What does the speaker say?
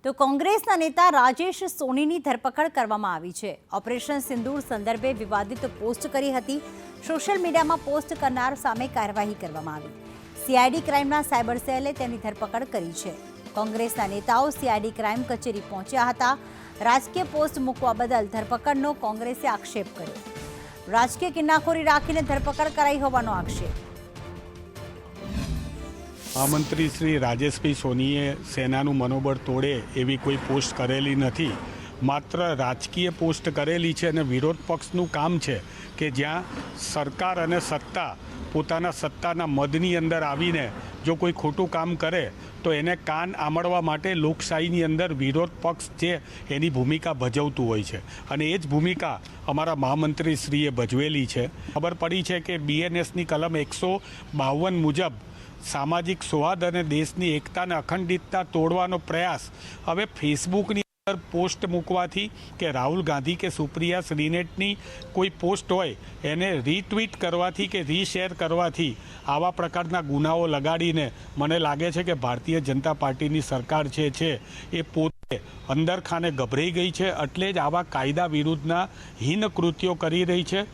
તો કોંગ્રેસના નેતા રાજેશ સોનીની ધરપકડ કરવામાં આવી છે। ઓપરેશન સિંદૂર સંદર્ભે વિવાદિત પોસ્ટ કરી હતી। સોશિયલ મીડિયામાં પોસ્ટ કરનાર સામે કાર્યવાહી કરવામાં આવી। સીઆઈડી ક્રાઇમના સાયબર સેલે તેની ધરપકડ કરી છે। કોંગ્રેસના નેતાઓ સીઆઈડી ક્રાઇમ કચેરી પહોંચ્યા હતા। રાજકીય પોસ્ટ મૂકવા બદલ ધરપકડનો કોંગ્રેસે આક્ષેપ કર્યો। રાજકીય કિન્નાખોરી રાખીને ધરપકડ કરાઈ હોવાનો આક્ષેપ। મહામંત્રી શ્રી રાજેશભાઈ સોનીએ સેનાનું મનોબળ તોડે એવી કોઈ પોસ્ટ કરેલી નથી, માત્ર રાજકીય પોસ્ટ કરેલી છે અને વિરોધ પક્ષનું કામ છે કે જ્યાં સરકાર અને સત્તા પોતાના સત્તાના મદની અંદર આવીને જો કોઈ ખોટું કામ કરે તો એને કાન આમળવા માટે લોકશાહીની અંદર વિરોધ પક્ષ છે એની ભૂમિકા ભજવતું હોય છે અને એ જ ભૂમિકા અમારા મહામંત્રીશ્રીએ ભજવેલી છે। ખબર પડી છે કે બીએનએસની કલમ 152 મુજબ સામાજિક સૌહાર્દ અને દેશની એકતા અને અખંડિતતા તોડવાનો પ્રયાસ હવે ફેસબુકની અંદર પોસ્ટ મૂકવાથી કે રાહુલ ગાંધી કે સુપ્રિયા શ્રીનેટની કોઈ પોસ્ટ હોય એને રીટ્વીટ કરવાથી કે રીશેર કરવાથી આવા પ્રકારના ગુનાઓ લગાડીને મને લાગે છે કે ભારતીય જનતા પાર્ટીની સરકાર છે એ પોતે અંદરખાને ગભરાઈ ગઈ છે, એટલે જ આવા કાયદા વિરુદ્ધના હીન કૃત્યો કરી રહી છે।